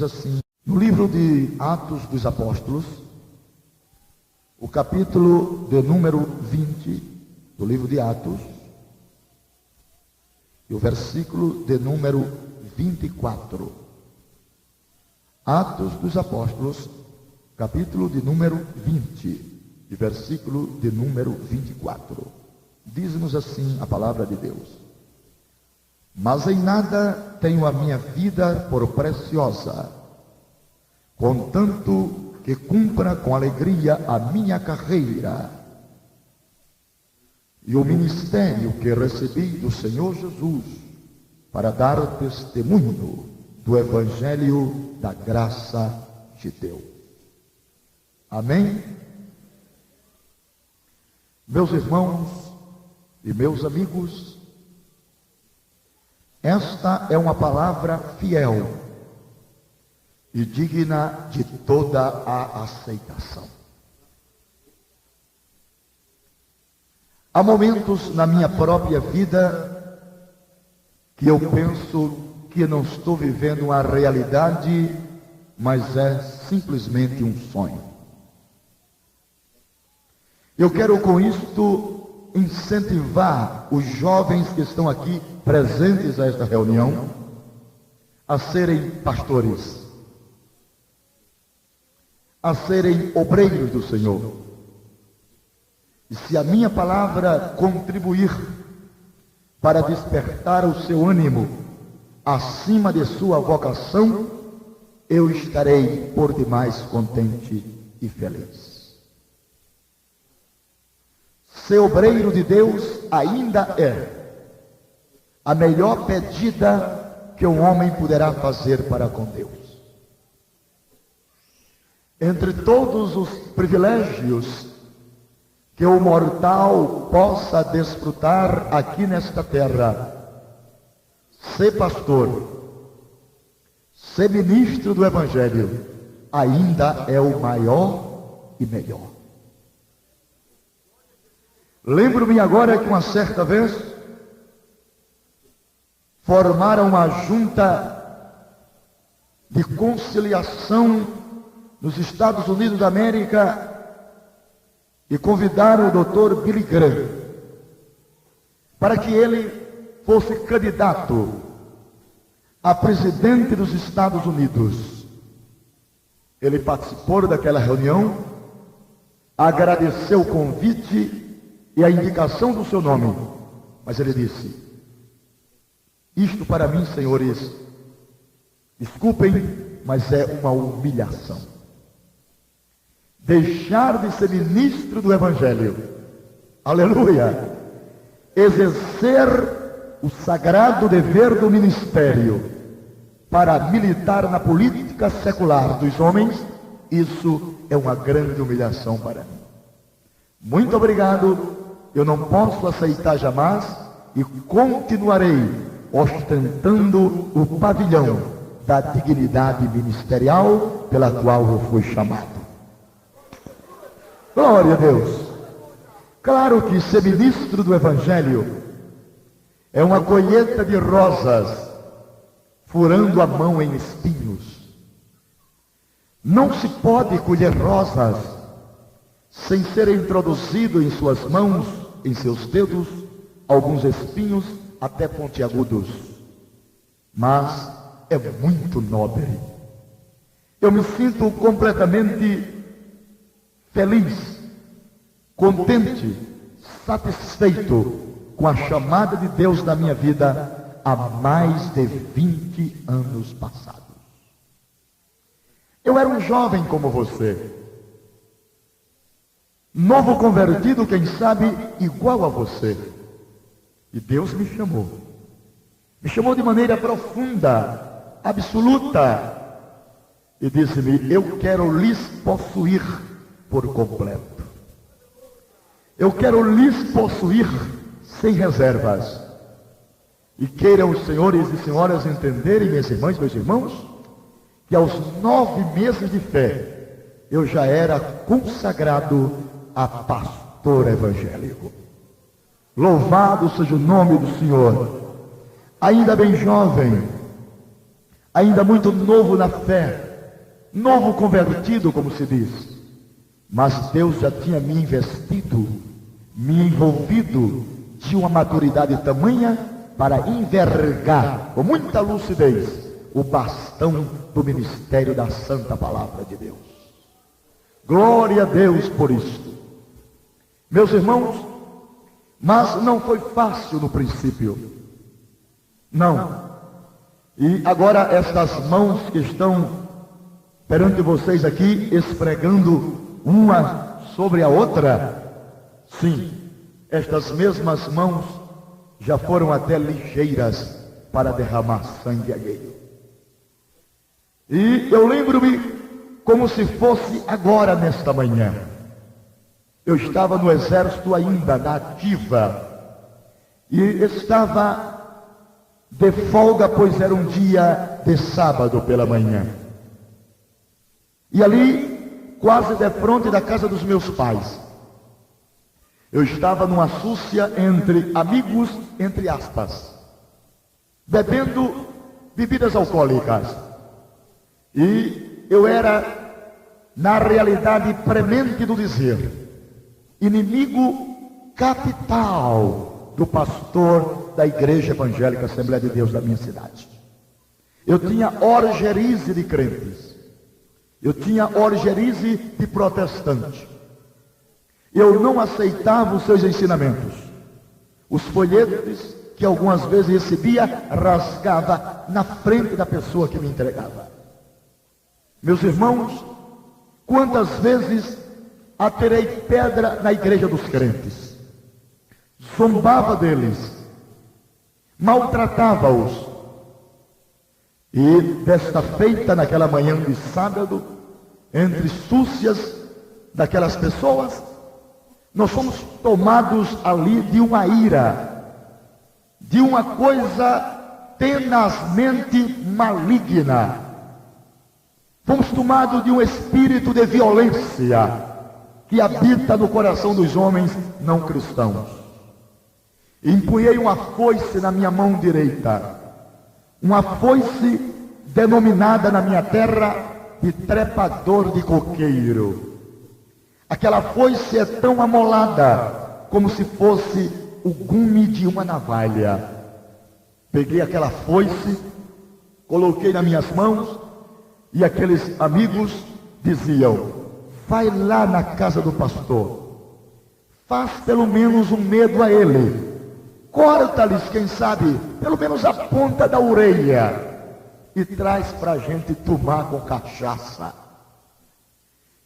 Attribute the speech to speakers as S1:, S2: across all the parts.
S1: Assim, no livro de Atos dos Apóstolos, o capítulo de número 20 do livro de Atos, e o versículo de número 24. Atos dos Apóstolos, capítulo de número 20, e versículo de número 24. Diz-nos assim a palavra de Deus: mas em nada tenho a minha vida por preciosa, contanto que cumpra com alegria a minha carreira e o ministério que recebi do Senhor Jesus, para dar testemunho do Evangelho da graça de Deus. Amém? Meus irmãos e meus amigos, esta é uma palavra fiel e digna de toda a aceitação. Há momentos na minha própria vida que eu penso que não estou vivendo uma realidade, mas é simplesmente um sonho. Eu quero com isto incentivar os jovens que estão aqui presentes a esta reunião a serem pastores, a serem obreiros do Senhor. E se a minha palavra contribuir para despertar o seu ânimo acima de sua vocação, eu estarei por demais contente e feliz. Ser obreiro de Deus ainda é a melhor pedida que um homem poderá fazer para com Deus. Entre todos os privilégios que o mortal possa desfrutar aqui nesta terra, ser pastor, ser ministro do Evangelho, ainda é o maior e melhor. Lembro-me agora que uma certa vez formaram uma junta de conciliação nos Estados Unidos da América e convidaram o Dr. Billy Graham para que ele fosse candidato a presidente dos Estados Unidos. Ele participou daquela reunião, agradeceu o convite e a indicação do seu nome, mas ele disse: isto para mim, senhores, desculpem, mas é uma humilhação. Deixar de ser ministro do Evangelho, aleluia, exercer o sagrado dever do ministério para militar na política secular dos homens, isso é uma grande humilhação para mim. Muito obrigado, eu não posso aceitar jamais e continuarei ostentando o pavilhão da dignidade ministerial pela qual eu fui chamado. Glória a Deus! Claro que ser ministro do Evangelho é uma colheita de rosas, furando a mão em espinhos. Não se pode colher rosas sem ser introduzido em suas mãos, em seus dedos, alguns espinhos até pontiagudos. Mas é muito nobre. Eu me sinto completamente feliz, contente, satisfeito com a chamada de Deus na minha vida há mais de 20 anos passados. Eu era um jovem como você, novo convertido, quem sabe, igual a você. E Deus me chamou. Me chamou de maneira profunda, absoluta. E disse-me: eu quero lhes possuir por completo. Eu quero lhes possuir sem reservas. E queiram os senhores e senhoras entenderem, minhas irmãs e meus irmãos, que aos 9 meses de fé, eu já era consagrado a pastor evangélico. Louvado seja o nome do Senhor. Ainda bem jovem, ainda muito novo na fé, novo convertido, como se diz. Mas Deus já tinha me investido, me envolvido de uma maturidade tamanha para envergar com muita lucidez o bastão do ministério da Santa Palavra de Deus. Glória a Deus por isto. Meus irmãos, mas não foi fácil no princípio. Não. E agora estas mãos que estão perante vocês aqui, esfregando uma sobre a outra, sim, estas mesmas mãos já foram até ligeiras para derramar sangue alheio. E eu lembro-me como se fosse agora, nesta manhã. Eu estava no exército ainda, na ativa, e estava de folga, pois era um dia de sábado pela manhã. E ali, quase de frente da casa dos meus pais, eu estava numa súcia entre amigos, entre aspas, bebendo bebidas alcoólicas. E eu era, na realidade premente do dizer, inimigo capital do pastor da Igreja Evangélica Assembleia de Deus da minha cidade. Eu tinha orgerize de crentes. Eu tinha orgerize de protestante. Eu não aceitava os seus ensinamentos. Os folhetos que algumas vezes recebia, rasgava na frente da pessoa que me entregava. Meus irmãos, quantas vezes atirei pedra na igreja dos crentes, zombava deles, maltratava-os. E desta feita, naquela manhã de sábado, entre súcias daquelas pessoas, nós fomos tomados ali de uma ira, de uma coisa tenazmente maligna. Fomos tomados de um espírito de violência que habita no coração dos homens não cristãos. Empunhei uma foice na minha mão direita, uma foice denominada na minha terra de trepador de coqueiro. Aquela foice é tão amolada como se fosse o gume de uma navalha. Peguei aquela foice, coloquei nas minhas mãos, e aqueles amigos diziam: vai lá na casa do pastor, faz pelo menos um medo a ele, corta-lhes, quem sabe, pelo menos a ponta da orelha, e traz para a gente tomar com cachaça.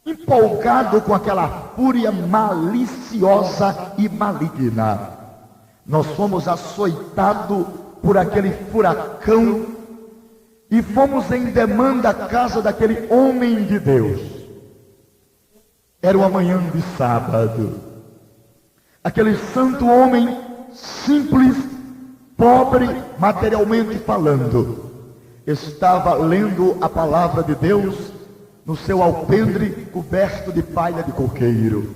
S1: Empolgado com aquela fúria maliciosa e maligna, nós fomos açoitados por aquele furacão e fomos em demanda à casa daquele homem de Deus. Era uma manhã de sábado. Aquele santo homem, simples, pobre, materialmente falando, estava lendo a palavra de Deus no seu alpendre coberto de palha de coqueiro.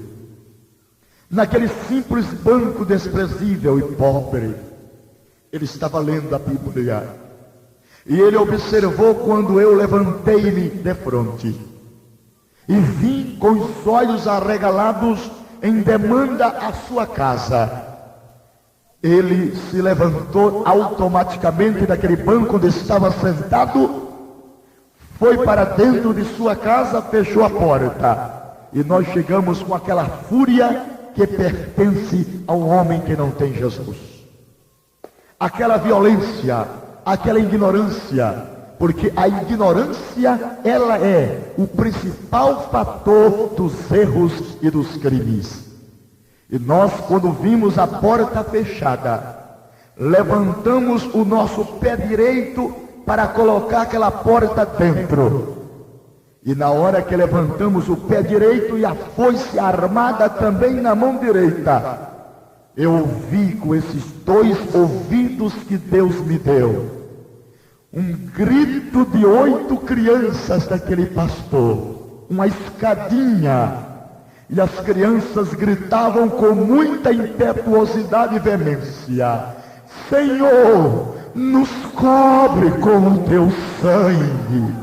S1: Naquele simples banco desprezível e pobre, ele estava lendo a Bíblia. E ele observou quando eu levantei-me de fronte e vim com os olhos arregalados em demanda à sua casa. Ele se levantou automaticamente daquele banco onde estava sentado, foi para dentro de sua casa, fechou a porta, e nós chegamos com aquela fúria que pertence ao homem que não tem Jesus. Aquela violência, aquela ignorância, porque a ignorância, ela é o principal fator dos erros e dos crimes. E nós, quando vimos a porta fechada, levantamos o nosso pé direito para colocar aquela porta dentro. E na hora que levantamos o pé direito e a foice armada também na mão direita, eu ouvi com esses dois ouvidos que Deus me deu um grito de 8 crianças daquele pastor, uma escadinha, e as crianças gritavam com muita impetuosidade e veemência: Senhor, nos cobre com o teu sangue.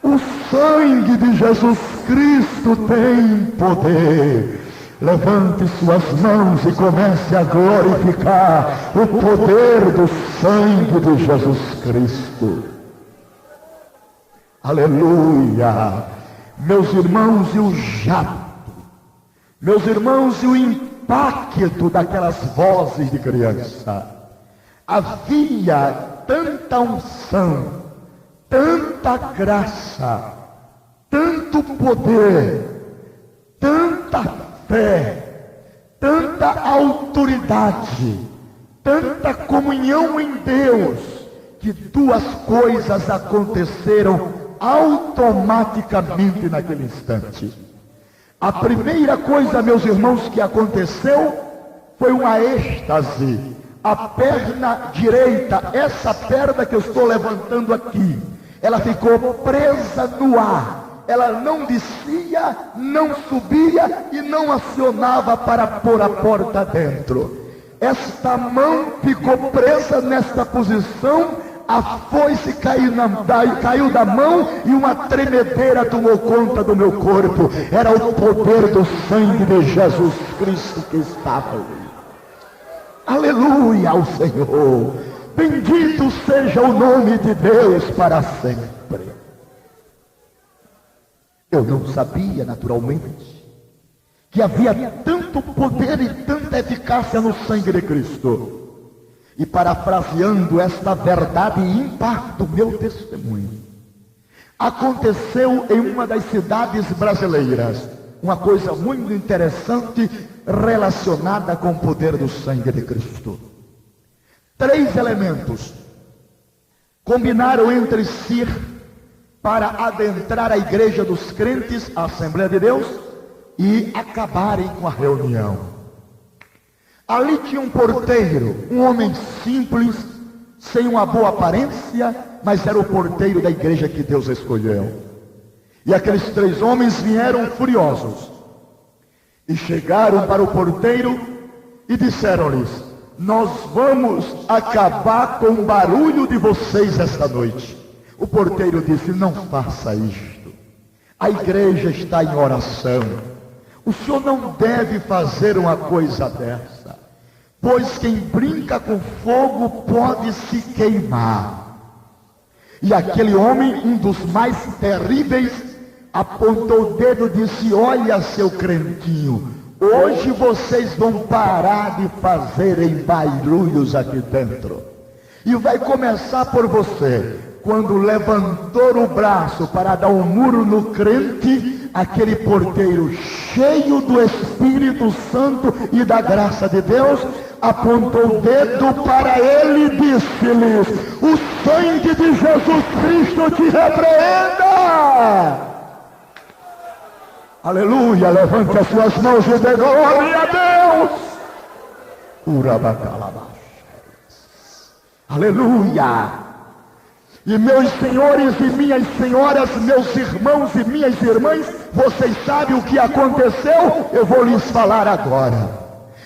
S1: O sangue de Jesus Cristo tem poder. Levante suas mãos e comece a glorificar o poder do sangue de Jesus Cristo. Aleluia! Meus irmãos, e o jato, meus irmãos, e o impacto daquelas vozes de criança. Havia tanta unção, tanta graça, tanto poder, tanta fé, tanta autoridade, tanta comunhão em Deus, que duas coisas aconteceram automaticamente naquele instante. A primeira coisa, meus irmãos, que aconteceu foi uma êxtase. A perna direita, essa perna que eu estou levantando aqui, ela ficou presa no ar. Ela não descia, não subia e não acionava para pôr a porta dentro. Esta mão ficou presa nesta posição, a foice caiu da mão e uma tremedeira tomou conta do meu corpo. Era o poder do sangue de Jesus Cristo que estava ali. Aleluia ao Senhor. Bendito seja o nome de Deus para sempre. Eu não sabia, naturalmente, que havia tanto poder e tanta eficácia no sangue de Cristo. E parafraseando esta verdade ímpar do meu testemunho, aconteceu em uma das cidades brasileiras uma coisa muito interessante relacionada com o poder do sangue de Cristo. 3 elementos combinaram entre si para adentrar a igreja dos crentes, a Assembleia de Deus, e acabarem com a reunião. Ali tinha um porteiro, um homem simples, sem uma boa aparência, mas era o porteiro da igreja que Deus escolheu. E aqueles 3 homens vieram furiosos e chegaram para o porteiro e disseram-lhes: nós vamos acabar com o barulho de vocês esta noite. O porteiro disse: não faça isto, a igreja está em oração, o senhor não deve fazer uma coisa dessa, pois quem brinca com fogo pode se queimar. E aquele homem, um dos mais terríveis, apontou o dedo e disse: olha, seu crentinho, hoje vocês vão parar de fazerem barulhos aqui dentro. E vai começar por você. Quando levantou o braço para dar um muro no crente, aquele porteiro, cheio do Espírito Santo e da graça de Deus, apontou o dedo para ele e disse-lhes: o sangue de Jesus Cristo te repreenda. Aleluia, levante as suas mãos e dê glória a Deus. Aleluia. E meus senhores e minhas senhoras, meus irmãos e minhas irmãs, vocês sabem o que aconteceu? Eu vou lhes falar agora.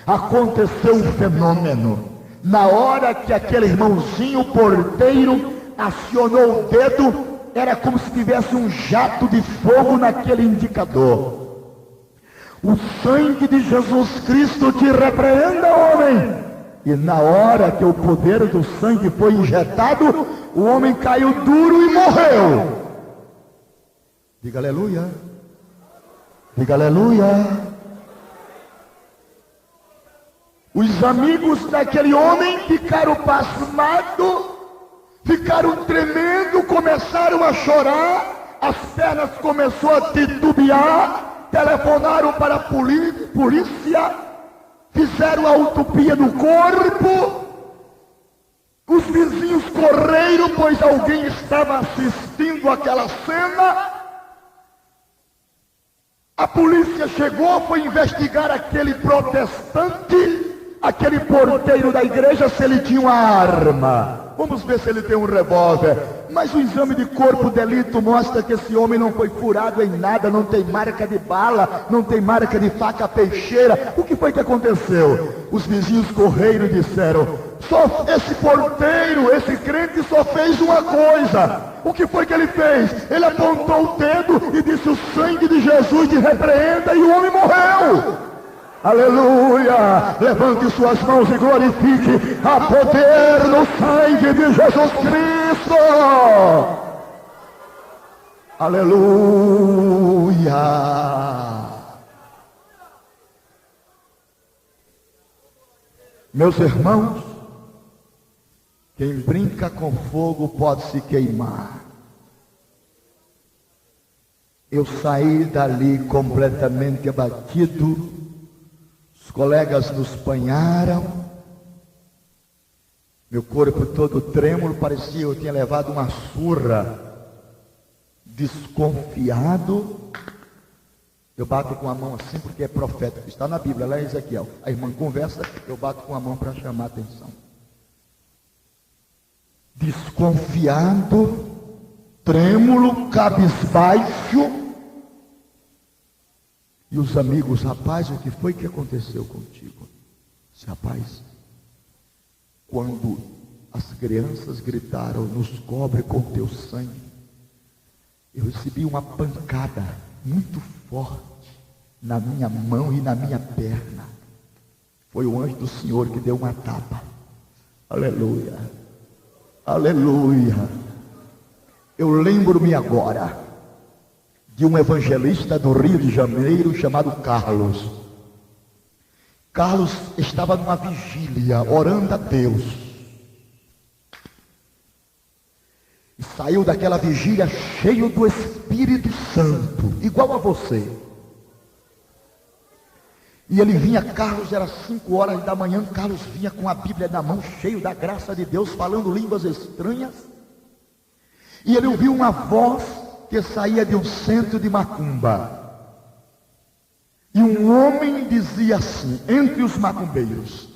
S1: Aconteceu um fenômeno. Na hora que aquele irmãozinho porteiro acionou o dedo, era como se tivesse um jato de fogo naquele indicador. O sangue de Jesus Cristo te repreenda, homem. E na hora que o poder do sangue foi injetado, o homem caiu duro e morreu. Diga aleluia. Diga aleluia. Os amigos daquele homem ficaram pasmados, ficaram tremendo, começaram a chorar, as pernas começaram a titubear, telefonaram para a polícia, fizeram a autopsia do corpo. Os vizinhos correram, pois alguém estava assistindo aquela cena. A polícia chegou, foi investigar aquele protestante, aquele porteiro da igreja, se ele tinha uma arma. Vamos ver se ele tem um revólver. Mas o exame de corpo de delito mostra que esse homem não foi furado em nada, não tem marca de bala, não tem marca de faca peixeira. O que foi que aconteceu? Os vizinhos correram e disseram: só esse porteiro, esse crente só fez uma coisa. O que foi que ele fez? Ele apontou o dedo e disse: o sangue de Jesus te repreenda, e o homem morreu. Aleluia! Levante suas mãos e glorifique a poder no sangue de Jesus Cristo. Aleluia! Meus irmãos, quem brinca com fogo pode se queimar. Eu saí dali completamente abatido. Os colegas nos banharam, meu corpo todo trêmulo, parecia que eu tinha levado uma surra. Desconfiado, eu bato com a mão assim porque é profeta, está na Bíblia, lá em Ezequiel. A irmã conversa, eu bato com a mão para chamar a atenção. Desconfiado, trêmulo, cabisbaixo. E os amigos: rapaz, o que foi que aconteceu contigo? Disse: rapaz, quando as crianças gritaram: nos cobre com teu sangue, eu recebi uma pancada muito forte na minha mão e na minha perna. Foi o anjo do Senhor que deu uma tapa. Aleluia, aleluia. Eu lembro-me agora de um evangelista do Rio de Janeiro chamado Carlos. Carlos estava numa vigília, orando a Deus. E saiu daquela vigília cheio do Espírito Santo, igual a você. E ele vinha, Carlos, era 5 horas da manhã, Carlos vinha com a Bíblia na mão, cheio da graça de Deus, falando línguas estranhas. E ele ouviu uma voz que saía de um centro de macumba. E um homem dizia assim, entre os macumbeiros: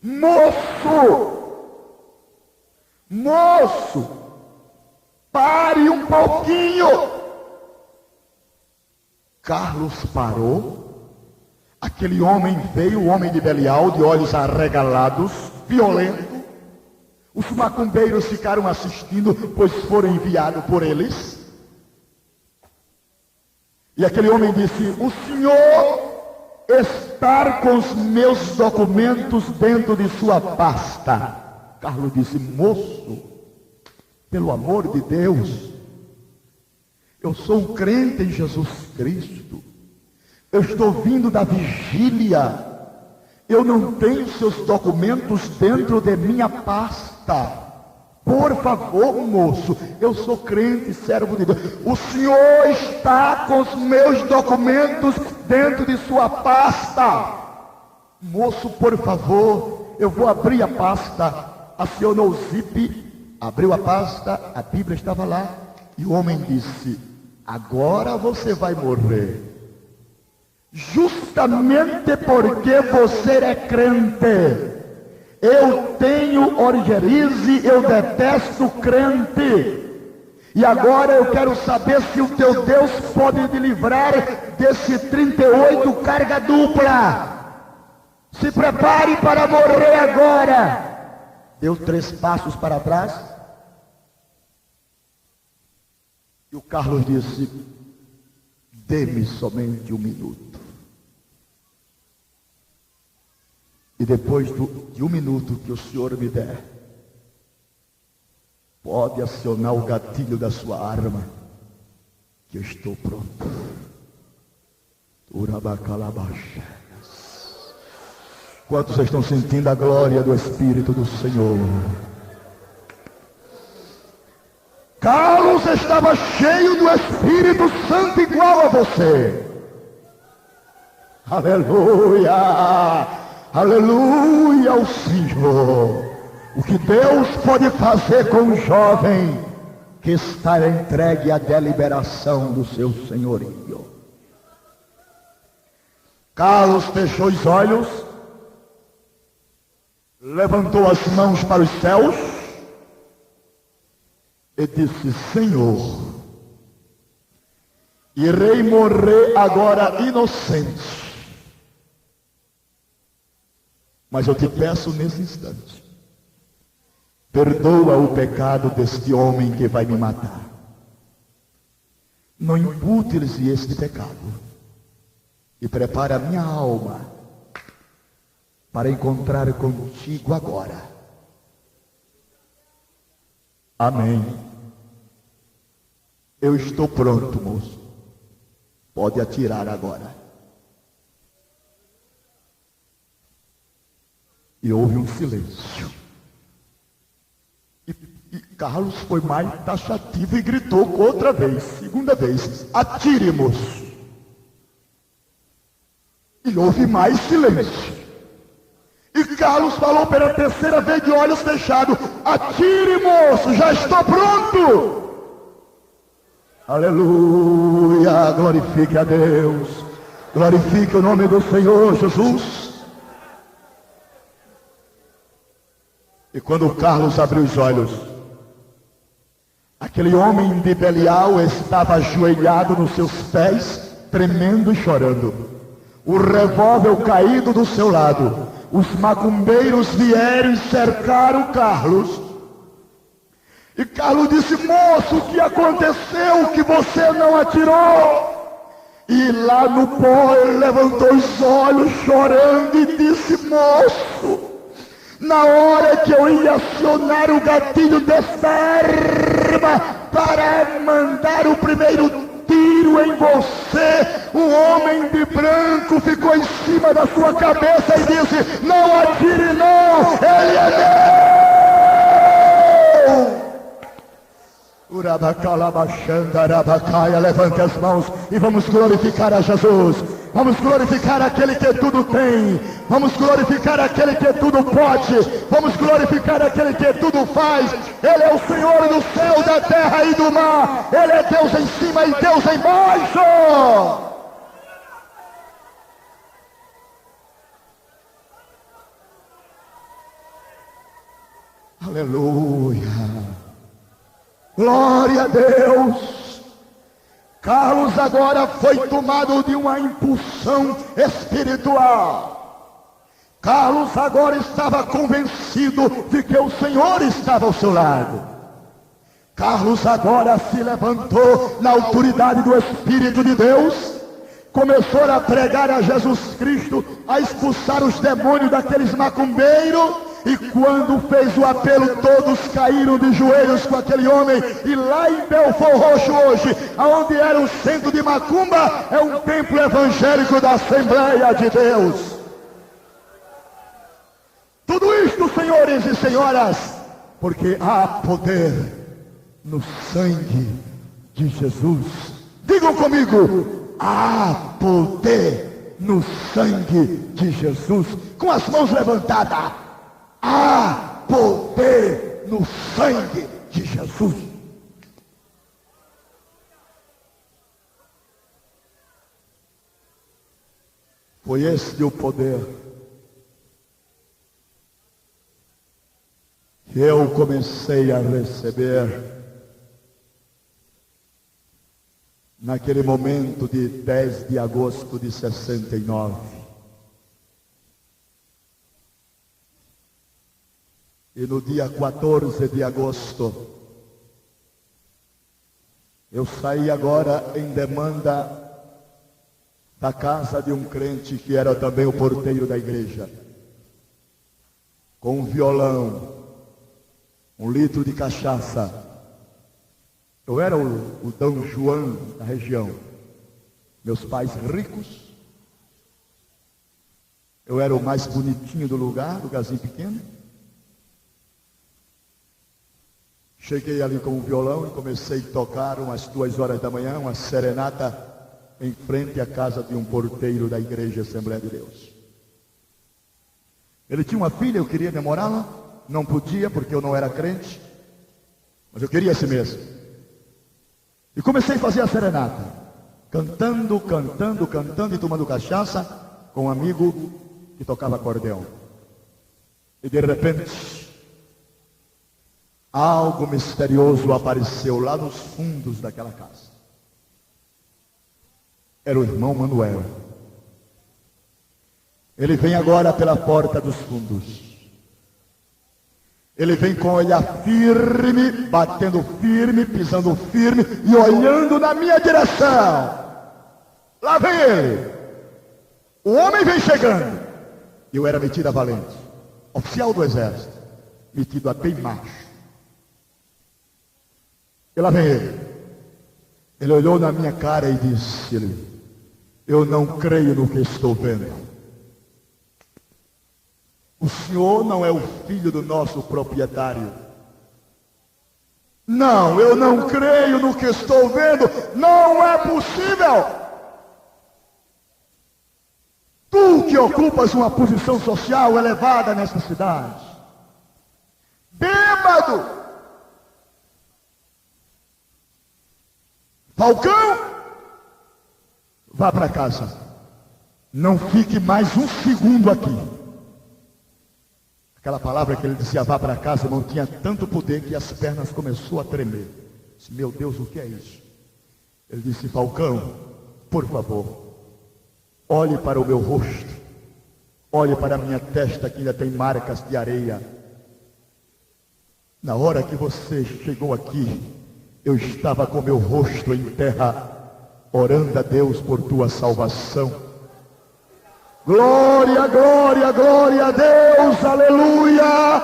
S1: moço, moço, pare um pouquinho. Carlos parou. Aquele homem veio, o homem de Belial, de olhos arregalados, violento. Os macumbeiros ficaram assistindo, pois foram enviados por eles. E aquele homem disse: o senhor está com os meus documentos dentro de sua pasta. Carlos disse: moço, pelo amor de Deus, eu sou um crente em Jesus Cristo. Eu estou vindo da vigília. Eu não tenho seus documentos dentro de minha pasta. Por favor, moço, eu sou crente, servo de Deus. O senhor está com os meus documentos dentro de sua pasta. Moço, por favor, eu vou abrir a pasta. Acionou o zip, abriu a pasta, a Bíblia estava lá. E o homem disse: agora você vai morrer. Justamente porque você é crente. Eu tenho origerize, eu detesto crente. E agora eu quero saber se o teu Deus pode te livrar desse 38 carga dupla. Se prepare para morrer agora. Deu 3 passos para trás. E o Carlos disse: dê-me somente 1 minuto. E depois de 1 minuto que o senhor me der, pode acionar o gatilho da sua arma, que eu estou pronto. Urabacalabaxas. Quantos estão sentindo a glória do Espírito do Senhor? Carlos estava cheio do Espírito Santo igual a você. Aleluia! Aleluia ao Senhor. O que Deus pode fazer com um jovem que está entregue à deliberação do seu senhorio. Carlos fechou os olhos, levantou as mãos para os céus e disse: Senhor, irei morrer agora inocente, mas eu te peço nesse instante, perdoa o pecado deste homem que vai me matar. Não impute-lhes este pecado e prepara a minha alma para encontrar contigo agora. Amém. Eu estou pronto, moço. Pode atirar agora. E houve um silêncio. E Carlos foi mais taxativo e gritou outra vez, segunda vez: atire, moço. E houve mais silêncio. E Carlos falou pela terceira vez de olhos fechados: atire, moço, já estou pronto. Aleluia, glorifique a Deus, glorifique o nome do Senhor Jesus. E quando Carlos abriu os olhos, aquele homem de Belial estava ajoelhado nos seus pés, tremendo e chorando, o revólver caído do seu lado. Os macumbeiros vieram e cercaram Carlos. E Carlos disse: moço, o que aconteceu que você não atirou? E lá no pó ele levantou os olhos chorando e disse: moço, na hora que eu ia acionar o gatilho desta arma para mandar o primeiro tiro em você, o homem de branco ficou em cima da sua cabeça e disse: não atire não, ele é meu. Levante as mãos e vamos glorificar a Jesus. Vamos glorificar aquele que tudo tem. Vamos glorificar aquele que tudo pode. Vamos glorificar aquele que tudo faz. Ele é o Senhor do céu, da terra e do mar. Ele é Deus em cima e Deus embaixo. Aleluia. Glória a Deus. Carlos agora foi tomado de uma impulsão espiritual. Carlos agora estava convencido de que o Senhor estava ao seu lado. Carlos agora se levantou na autoridade do Espírito de Deus, começou a pregar a Jesus Cristo, a expulsar os demônios daqueles macumbeiros. E quando fez o apelo, todos caíram de joelhos com aquele homem. E lá em Belfort Roxo hoje, aonde era o centro de macumba, é um templo evangélico da Assembleia de Deus. Tudo isto, senhores e senhoras, porque há poder no sangue de Jesus. Digam comigo: há poder no sangue de Jesus. Com as mãos levantadas. Há poder no sangue de Jesus. Foi este o poder que eu comecei a receber naquele momento de 10 de agosto de 69. E no dia 14 de agosto, eu saí agora em demanda da casa de um crente que era também o porteiro da igreja, com um violão, 1 litro de cachaça. Eu era o Dom João da região. Meus pais ricos. Eu era o mais bonitinho do lugarzinho pequeno. Cheguei ali com o violão e comecei a tocar umas 2 horas da manhã, uma serenata em frente à casa de um porteiro da igreja Assembleia de Deus. Ele tinha uma filha, eu queria namorá-la, não podia porque eu não era crente, mas eu queria assim mesmo. E comecei a fazer a serenata, cantando e tomando cachaça com um amigo que tocava acordeão. E de repente, algo misterioso apareceu lá nos fundos daquela casa. Era o irmão Manuel. Ele vem agora pela porta dos fundos. Ele vem com o olhar firme, batendo firme, pisando firme e olhando na minha direção. Lá vem ele. O homem vem chegando. Eu era metido a valente, oficial do exército, metido a bem macho. E lá vem ele. Ele olhou na minha cara e disse: eu não creio no que estou vendo. O senhor não é o filho do nosso proprietário. Não, eu não creio no que estou vendo. Não é possível. Tu que ocupas uma posição social elevada nessa cidade, bêbado, Falcão, vá para casa. Não fique mais um segundo aqui. Aquela palavra que ele dizia, vá para casa, não tinha tanto poder que as pernas começou a tremer. Disse, meu Deus, o que é isso? Ele disse, Falcão, por favor, olhe para o meu rosto, olhe para a minha testa que ainda tem marcas de areia. Na hora que você chegou aqui, eu estava com meu rosto em terra, orando a Deus por tua salvação. Glória, glória, glória a Deus, aleluia.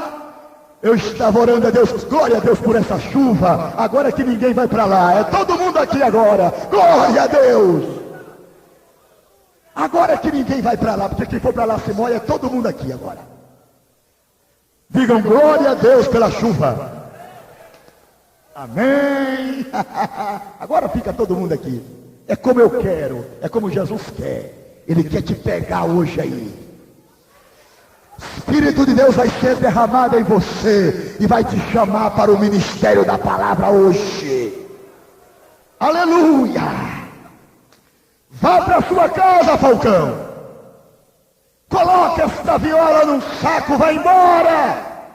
S1: Eu estava orando a Deus, glória a Deus por essa chuva. Agora que ninguém vai para lá, é todo mundo aqui agora, glória a Deus. Agora que ninguém vai para lá, porque quem for para lá se molha, é todo mundo aqui agora. Digam glória a Deus pela chuva. Amém. Agora fica todo mundo aqui. É como eu quero, é como Jesus quer. Ele quer te pegar hoje aí. O Espírito de Deus vai ser derramado em você e vai te chamar para o ministério da palavra hoje. Aleluia! Vá para sua casa, Falcão. Coloque esta viola num saco, vai embora.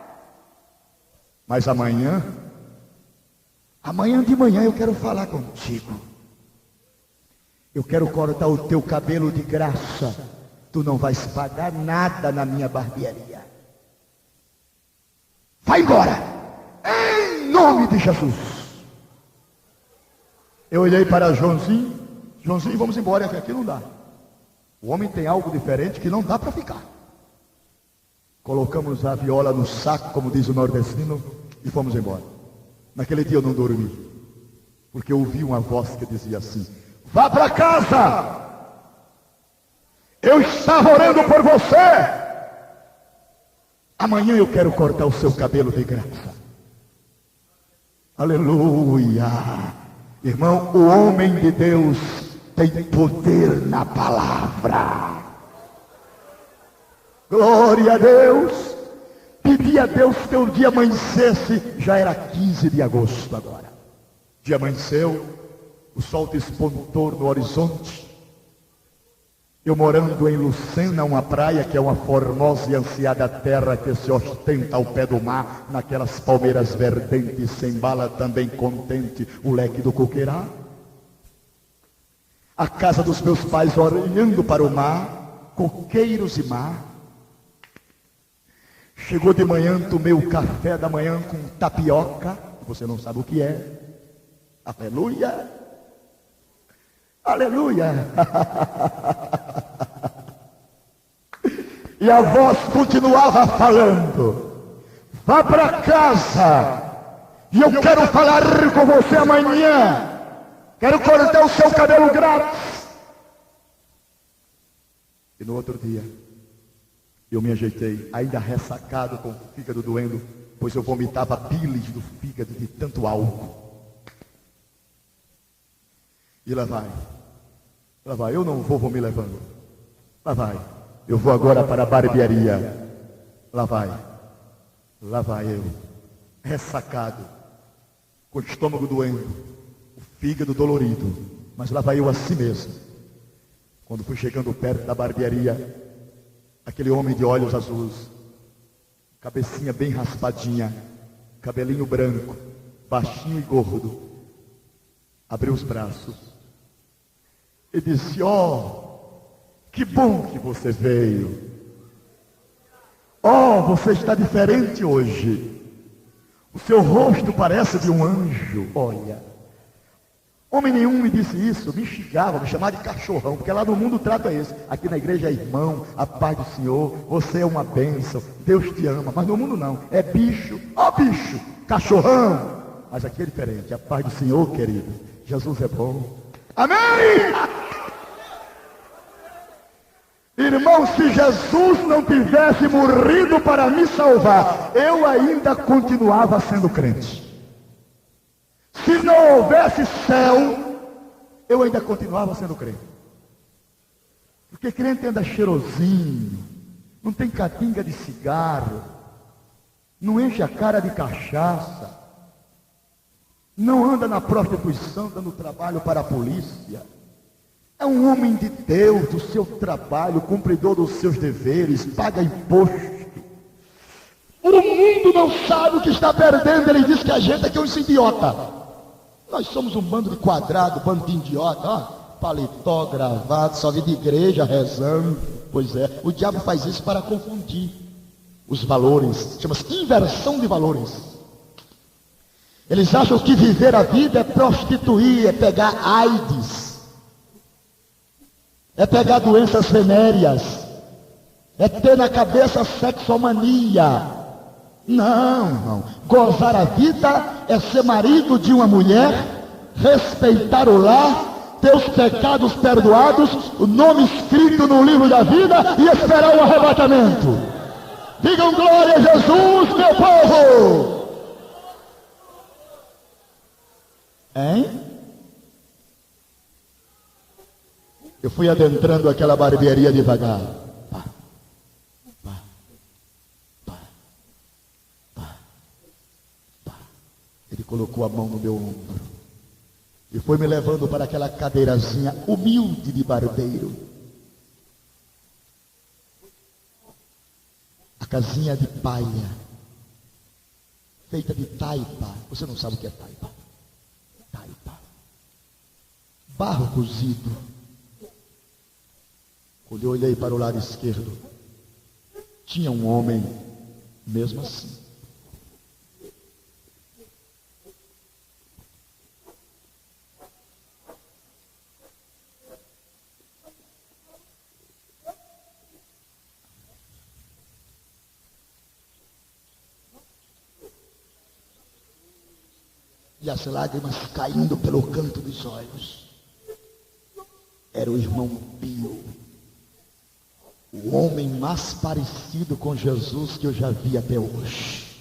S1: Mas amanhã de manhã eu quero falar contigo. Eu quero cortar o teu cabelo de graça. Tu não vais pagar nada na minha barbearia. Vai embora. Em nome de Jesus. Eu olhei para Joãozinho. Joãozinho, vamos embora, que aqui não dá. O homem tem algo diferente que não dá para ficar. Colocamos a viola no saco, como diz o nordestino, e fomos embora. Naquele dia eu não dormi, porque eu ouvi uma voz que dizia assim: vá para casa. Eu estava orando por você. Amanhã eu quero cortar o seu cabelo de graça. Aleluia. Irmão, o homem de Deus tem poder na palavra. Glória a Deus. Pedi a Deus que o dia amanhecesse. Já era 15 de agosto agora. O dia amanheceu. O sol despontou no horizonte. Eu morando em Lucena, uma praia que é uma formosa e ansiada terra que se ostenta ao pé do mar, naquelas palmeiras verdentes, se embala também contente o leque do coqueirá. A casa dos meus pais olhando para o mar, coqueiros e mar. Chegou de manhã, tomei o café da manhã com tapioca, você não sabe o que é. Aleluia. Aleluia. E a voz continuava falando: vá para casa, e eu quero falar com você amanhã. Quero cortar o seu cabelo grátis. E no outro dia eu me ajeitei, ainda ressacado, com o fígado doendo, pois eu vomitava bilis do fígado de tanto álcool. E lá vai, eu não vou me levando. Lá vai, eu vou agora para a barbearia. Lá vai eu, ressacado, com o estômago doendo, o fígado dolorido, mas lá vai eu assim mesmo. Quando fui chegando perto da barbearia, aquele homem de olhos azuis, cabecinha bem raspadinha, cabelinho branco, baixinho e gordo, abriu os braços e disse: que bom que você veio. Você está diferente hoje. O seu rosto parece de um anjo. Olha, homem nenhum me disse isso, me xingava, me chamava de cachorrão, porque lá no mundo o trato é esse. Aqui na igreja é irmão, a paz do Senhor, você é uma bênção, Deus te ama. Mas no mundo não, é bicho, bicho, cachorrão. Mas aqui é diferente, a paz do Senhor, querido. Jesus é bom. Amém! Irmão, se Jesus não tivesse morrido para me salvar, eu ainda continuava sendo crente. Se não houvesse céu, eu ainda continuava sendo crente. Porque crente anda cheirosinho, não tem catinga de cigarro, não enche a cara de cachaça, não anda na prostituição dando trabalho para a polícia. É um homem de Deus, do seu trabalho, cumpridor dos seus deveres, paga imposto. O mundo não sabe o que está perdendo. Ele diz que a gente é que é um idiota. Nós somos um bando de quadrado, um bando de idiota. Paletó, gravata, só vi de igreja rezando. Pois é, o diabo faz isso para confundir os valores. Chama-se inversão de valores. Eles acham que viver a vida é prostituir, é pegar AIDS, é pegar doenças venéreas, é ter na cabeça sexomania. Não, irmão. Gozar a vida é ser marido de uma mulher, respeitar o lar, ter os pecados perdoados, o nome escrito no livro da vida e esperar o arrebatamento. Digam glória a Jesus, meu povo! Hein? Eu fui adentrando aquela barbearia devagar. Ele colocou a mão no meu ombro e foi me levando para aquela cadeirazinha humilde de barbeiro. A casinha de palha, feita de taipa. Você não sabe o que é taipa? Taipa. Barro cozido. Quando eu olhei para o lado esquerdo, tinha um homem, mesmo assim. E as lágrimas caindo pelo canto dos olhos. Era o irmão Pio. O homem mais parecido com Jesus que eu já vi até hoje.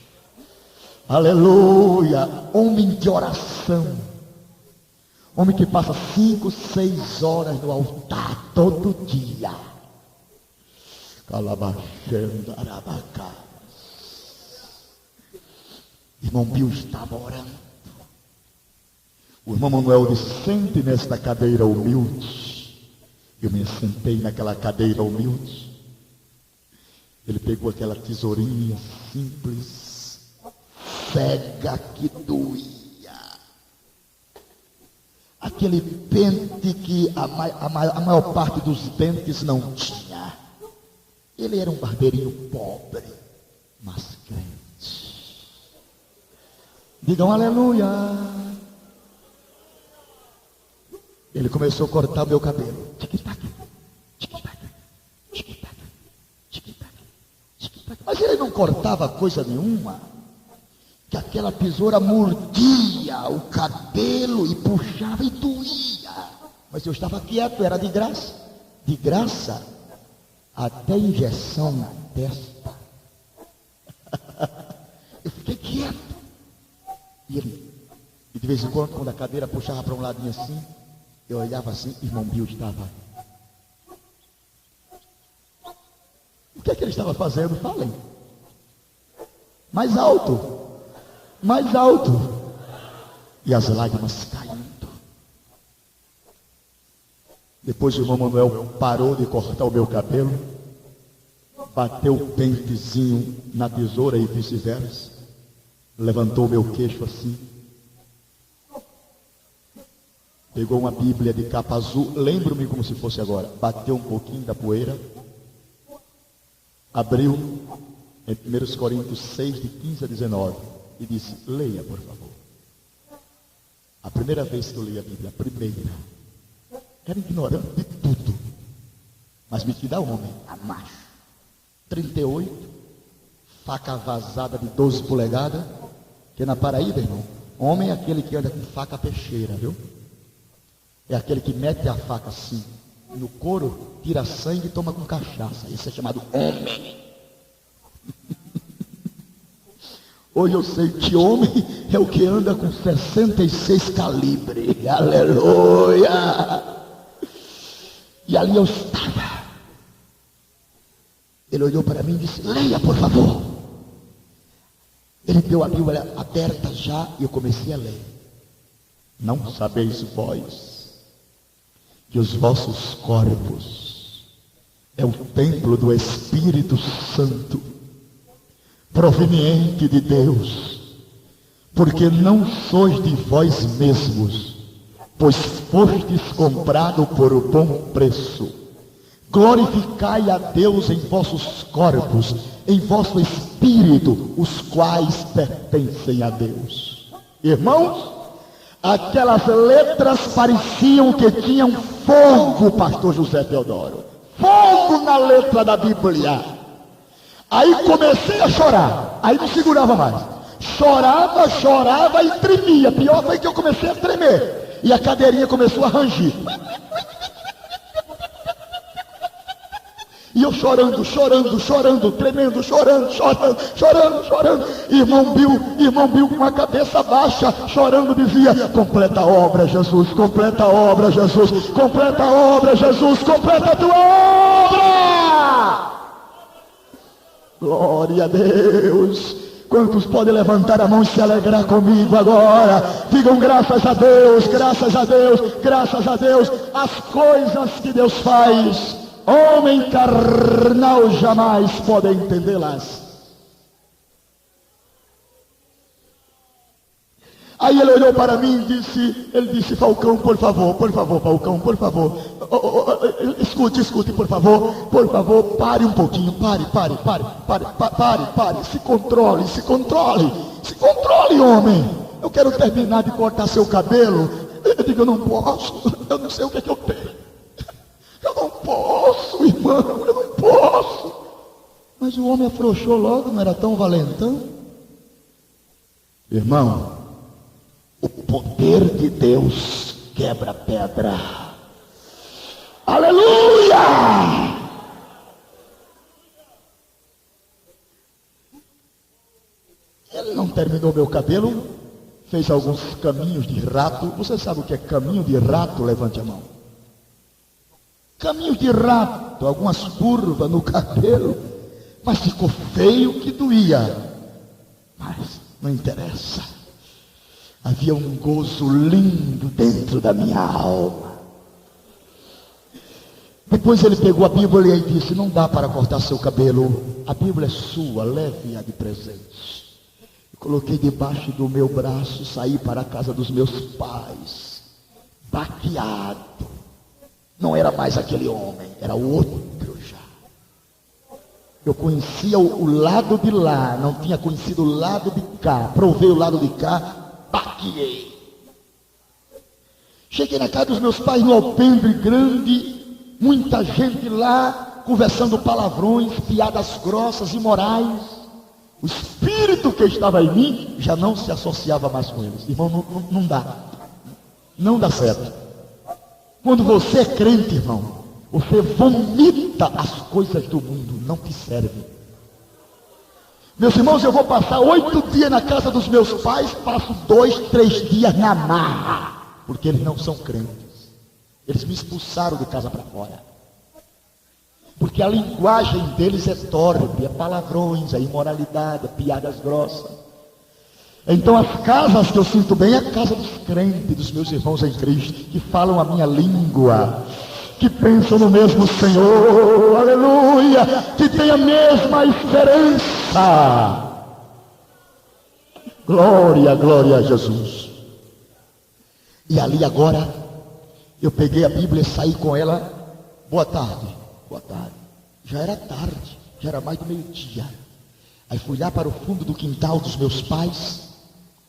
S1: Aleluia! Homem de oração. Homem que passa 5, 6 horas no altar todo dia. Calabachenda, arabacá. Irmão Pio estava orando. O irmão Manuel disse: sente nesta cadeira humilde. Eu me sentei naquela cadeira humilde. Ele pegou aquela tesourinha simples, cega que doía. Aquele pente que a maior parte dos dentes não tinha. Ele era um barbeirinho pobre, mas crente. Digam aleluia. Ele começou a cortar o meu cabelo. Tic-tac, tic-tac, tic-tac, tic-tac, tic-tac. Mas ele não cortava coisa nenhuma. Que aquela tesoura mordia o cabelo e puxava e doía. Mas eu estava quieto, era de graça. De graça, até injeção na testa. Eu fiquei quieto. E de vez em quando a cadeira puxava para um ladinho assim, eu olhava assim, irmão Bill estava. O que é que ele estava fazendo? Falem. Mais alto. Mais alto. E as lágrimas caindo. Depois o irmão Manuel parou de cortar o meu cabelo, bateu o pentezinho na tesoura e vice-versa. levantou meu queixo assim, pegou uma Bíblia de capa azul, lembro-me como se fosse agora, bateu um pouquinho da poeira, abriu em 1 Coríntios 6, de 15 a 19, e disse: leia, por favor. A primeira vez que eu li a Bíblia, a primeira, era ignorante de tudo, mas metido a homem, a macho, 38, faca vazada de 12 polegadas, que na Paraíba, irmão, homem é aquele que anda com faca peixeira, viu? É aquele que mete a faca assim, no couro, tira sangue e toma com cachaça. Isso é chamado homem. Hoje eu sei que homem é o que anda com 66 calibre. Aleluia! E ali eu estava. Ele olhou para mim e disse: leia, por favor. Ele deu a Bíblia aberta já e eu comecei a ler. Não sabeis vós que os vossos corpos é o templo do Espírito Santo, proveniente de Deus, porque não sois de vós mesmos, pois fostes comprado por bom preço. Glorificai a Deus em vossos corpos, em vosso espírito, os quais pertencem a Deus. Irmãos, aquelas letras pareciam que tinham fogo, pastor José Teodoro. Fogo na letra da Bíblia. Aí comecei a chorar. Aí não segurava mais. Chorava e tremia. Pior foi que eu comecei a tremer. E a cadeirinha começou a rangir. E eu chorando, tremendo, chorando. Irmão Bill com a cabeça baixa, chorando, dizia: completa a obra, Jesus, completa a obra, Jesus, completa a obra, Jesus, completa a tua obra. Glória a Deus. Quantos podem levantar a mão e se alegrar comigo agora? Digam graças a Deus, graças a Deus, graças a Deus. As coisas que Deus faz, homem carnal jamais pode entendê-las. Aí ele olhou para mim e disse: Falcão, por favor, Falcão, por favor, escute, por favor, pare um pouquinho, pare, se controle, homem. Eu quero terminar de cortar seu cabelo. Eu digo: eu não posso, eu não sei o que é que eu tenho. Eu não posso, irmão, eu não posso. Mas o homem afrouxou logo, não era tão valentão. Irmão, o poder de Deus quebra pedra. Aleluia! Ele não terminou meu cabelo, fez alguns caminhos de rato. Você sabe o que é caminho de rato? Levante a mão. Caminhos de rato, algumas curvas no cabelo, mas ficou feio que doía. Mas não interessa. Havia um gozo lindo dentro da minha alma. Depois ele pegou a Bíblia e disse: não dá para cortar seu cabelo, a Bíblia é sua, leve-a de presente. Eu coloquei debaixo do meu braço, saí para a casa dos meus pais, baqueado. Não era mais aquele homem, era outro já. Eu conhecia o lado de lá, não tinha conhecido o lado de cá. Provei o lado de cá, baqueei. Cheguei na casa dos meus pais, no alpendre grande, muita gente lá, conversando palavrões, piadas grossas, imorais. O espírito que estava em mim já não se associava mais com eles. Irmão, não dá. Não dá certo. Quando você é crente, irmão, você vomita as coisas do mundo, não te serve. Meus irmãos, eu vou passar 8 dias na casa dos meus pais, passo 2, 3 dias na marra, porque eles não são crentes. Eles me expulsaram de casa para fora. Porque a linguagem deles é torpe, é palavrões, é imoralidade, é piadas grossas. Então as casas que eu sinto bem é a casa dos crentes, dos meus irmãos em Cristo, que falam a minha língua, que pensam no mesmo Senhor, aleluia, que tem a mesma esperança. Glória, glória a Jesus. E ali agora, eu peguei a Bíblia e saí com ela. Boa tarde, boa tarde. Já era tarde, já era mais do meio-dia. Aí fui lá para o fundo do quintal dos meus pais.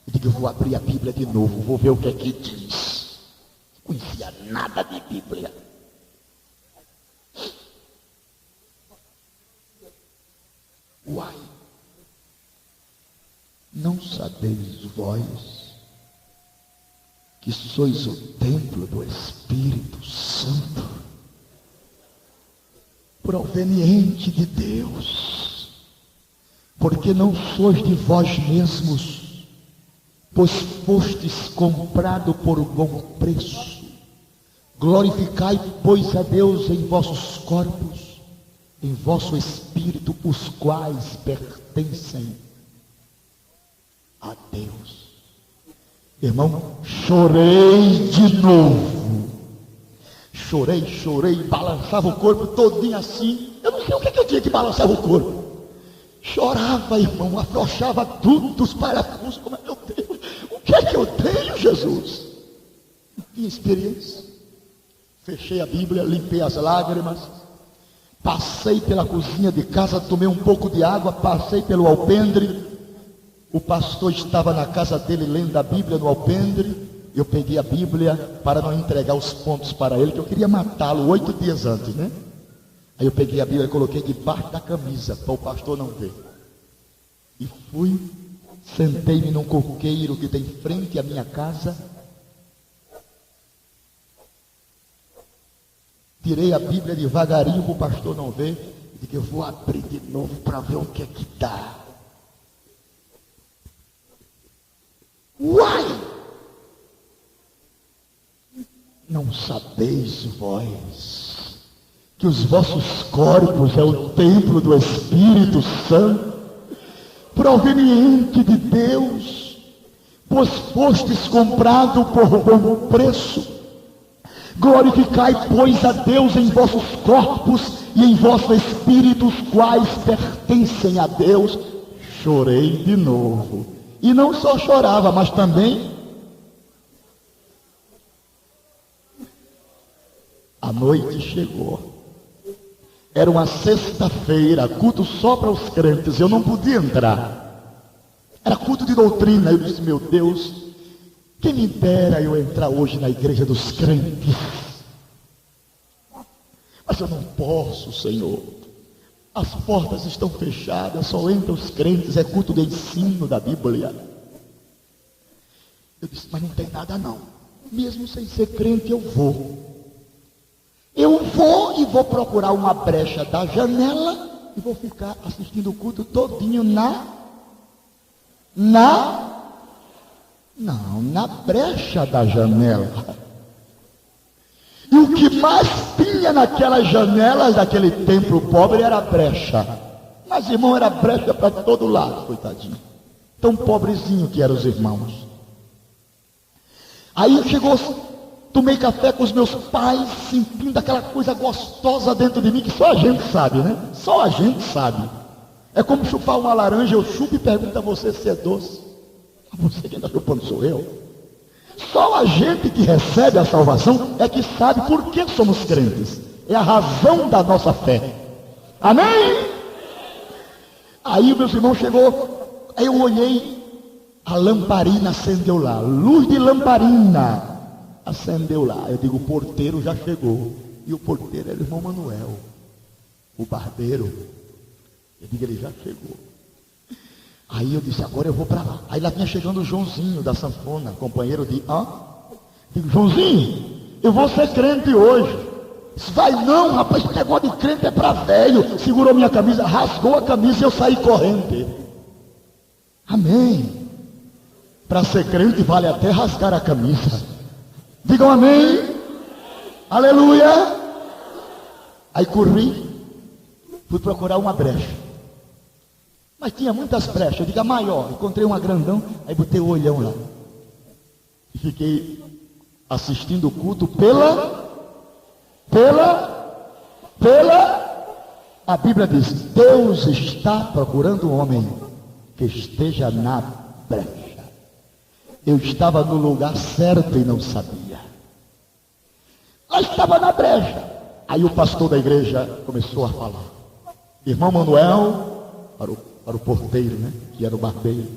S1: E digo, eu vou abrir a Bíblia de novo, vou ver o que é que diz. Não conhecia nada de Bíblia. Uai, não sabeis vós que sois o templo do Espírito Santo, proveniente de Deus, porque não sois de vós mesmos, pois fostes comprado por bom preço. Glorificai, pois, a Deus em vossos corpos, em vosso espírito, os quais pertencem a Deus. Irmão, chorei de novo. Chorei, balançava o corpo todinho assim. Eu não sei o que eu tinha que balançava o corpo. Chorava, irmão, afrouxava tudo, os parafusos. Como é, meu Deus, o que é que eu tenho, Jesus? Não tinha experiência. Fechei a Bíblia, limpei as lágrimas. Passei pela cozinha de casa, tomei um pouco de água, passei pelo alpendre. O pastor estava na casa dele lendo a Bíblia no alpendre. Eu peguei a Bíblia para não entregar os pontos para ele, que eu queria matá-lo 8 dias antes, né? Aí eu peguei a Bíblia e coloquei debaixo da camisa, para o pastor não ver. E fui, sentei-me num coqueiro que tem frente à minha casa. Tirei a Bíblia devagarinho para o pastor não ver. E disse, eu vou abrir de novo para ver o que é que dá. Uai! Não sabeis vós que os vossos corpos é o templo do Espírito Santo, proveniente de Deus, pois fostes comprado por bom preço. Glorificai, pois, a Deus em vossos corpos e em vossos espíritos, quais pertencem a Deus. Chorei de novo. E não só chorava, mas também a noite chegou. Era uma sexta-feira, culto só para os crentes. Eu não podia entrar. Era culto de doutrina. Eu disse, meu Deus, quem me dera eu entrar hoje na igreja dos crentes. Mas eu não posso, Senhor. As portas estão fechadas, só entram os crentes, é culto de ensino da Bíblia. Eu disse, mas não tem nada não. Mesmo sem ser crente, eu vou. Eu vou e vou procurar uma brecha da janela e vou ficar assistindo o culto todinho na brecha da janela. E o que mais tinha naquelas janelas daquele templo pobre era brecha. Mas, irmão, era brecha para todo lado, coitadinho. Tão pobrezinho que eram os irmãos. Aí chegou, tomei café com os meus pais, sentindo aquela coisa gostosa dentro de mim, que só a gente sabe, né? Só a gente sabe. É como chupar uma laranja, eu chupo e pergunto a você se é doce. Você que está chupando sou eu. Só a gente que recebe a salvação é que sabe por que somos crentes. É a razão da nossa fé. Amém? Aí o meu irmão chegou, aí eu olhei, a lamparina acendeu lá, luz de lamparina acendeu lá. Eu digo, o porteiro já chegou. E o porteiro era o irmão Manuel, o barbeiro. Eu digo, ele já chegou. Aí eu disse, agora eu vou para lá. Aí lá vinha chegando o Joãozinho da sanfona, companheiro de... Digo, Joãozinho, eu vou ser crente hoje. Disse, vai não, rapaz, esse negócio de crente é para velho. Segurou minha camisa, rasgou a camisa e eu saí correndo. Amém. Para ser crente vale até rasgar a camisa. Digam amém. Aleluia. Aí corri, fui procurar uma brecha. Mas tinha muitas brechas, eu digo a maior. Encontrei uma grandão, aí botei o olhão lá. E fiquei assistindo o culto a Bíblia diz, Deus está procurando um homem que esteja na brecha. Eu estava no lugar certo e não sabia. Lá estava na brecha. Aí o pastor da igreja começou a falar. Irmão Manuel, para o porteiro, né, que era o barbeiro.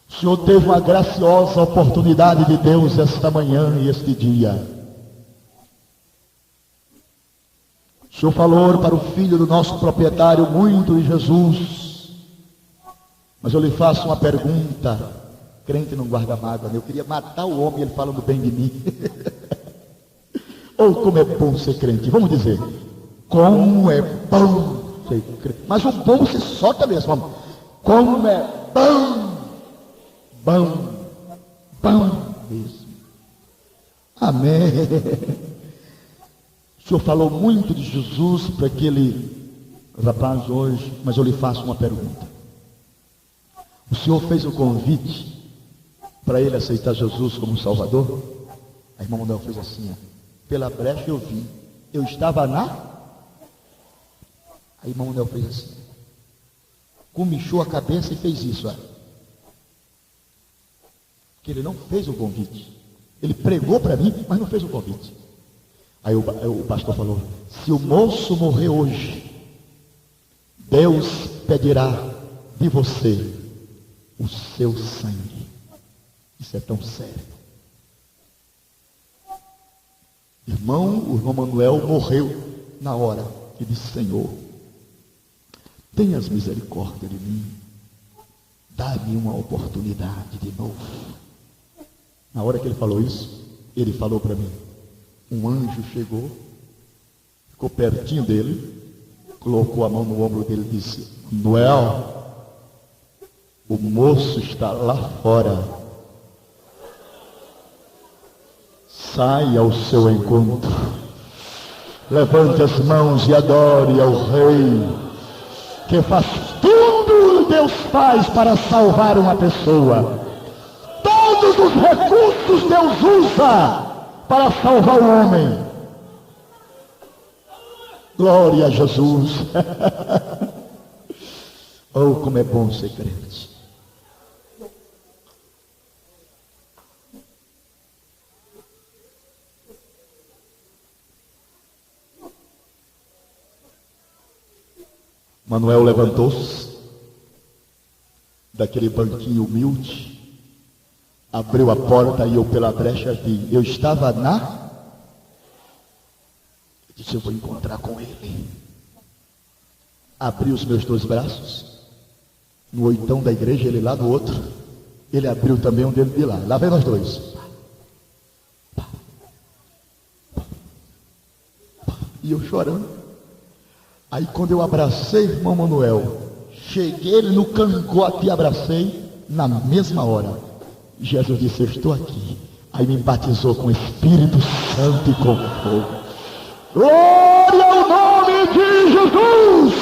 S1: O senhor teve uma graciosa oportunidade de Deus esta manhã e este dia. O senhor falou para o filho do nosso proprietário muito de Jesus. Mas eu lhe faço uma pergunta. Crente não guarda mágoa, né? Eu queria matar o homem, ele falando bem de mim. Ou como é bom ser crente. Vamos dizer, como é bom ser crente. Mas o bom se solta mesmo. Vamos. Como é bom mesmo. Amém. O senhor falou muito de Jesus para aquele rapaz hoje, mas eu lhe faço uma pergunta. O senhor fez o convite para ele aceitar Jesus como Salvador? A irmã Manuel fez assim, ó. Pela brecha eu vi. Eu estava na... A irmã Manuel fez assim. Comichou a cabeça e fez isso, ó. Porque ele não fez o convite. Ele pregou para mim, mas não fez o convite. Aí o pastor falou, se o moço morrer hoje, Deus pedirá de você o seu sangue. Isso é tão sério. Irmão, o irmão Manuel morreu na hora e disse, Senhor, tenhas misericórdia de mim, dá-me uma oportunidade de novo. Na hora que ele falou isso, ele falou para mim, um anjo chegou, ficou pertinho dele, colocou a mão no ombro dele e disse, Manuel, o moço está lá fora, saia ao seu encontro, levante as mãos e adore ao Rei, que faz tudo que Deus faz para salvar uma pessoa, todos os recursos Deus usa para salvar o homem. Glória a Jesus. Oh, como é bom ser crente. Manuel levantou-se daquele banquinho humilde, abriu a porta e eu pela brecha vi. Eu estava na... Eu disse, eu vou encontrar com ele. Abri os meus dois braços, no oitão da igreja, ele lá do outro. Ele abriu também um dele de lá. Lá vem nós dois. E eu chorando. Aí quando eu abracei o irmão Manuel, cheguei ele no cangote e abracei na mesma hora. Jesus disse, eu estou aqui. Aí me batizou com o Espírito Santo e com fogo. Glória ao nome de Jesus!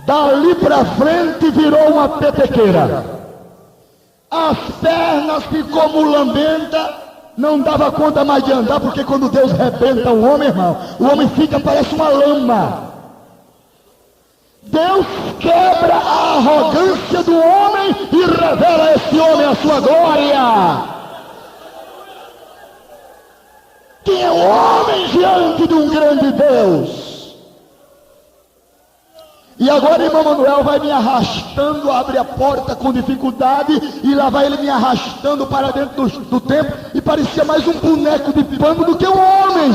S1: Dali para frente virou uma petequeira. As pernas ficou mulambenta. Não dava conta mais de andar, porque quando Deus rebenta o homem, irmão, o homem fica, parece uma lama. Deus quebra a arrogância do homem e revela a esse homem a sua glória. Quem é o homem diante de um grande Deus? E agora irmão Manuel vai me arrastando, abre a porta com dificuldade, e lá vai ele me arrastando para dentro do templo, e parecia mais um boneco de pano do que um homem.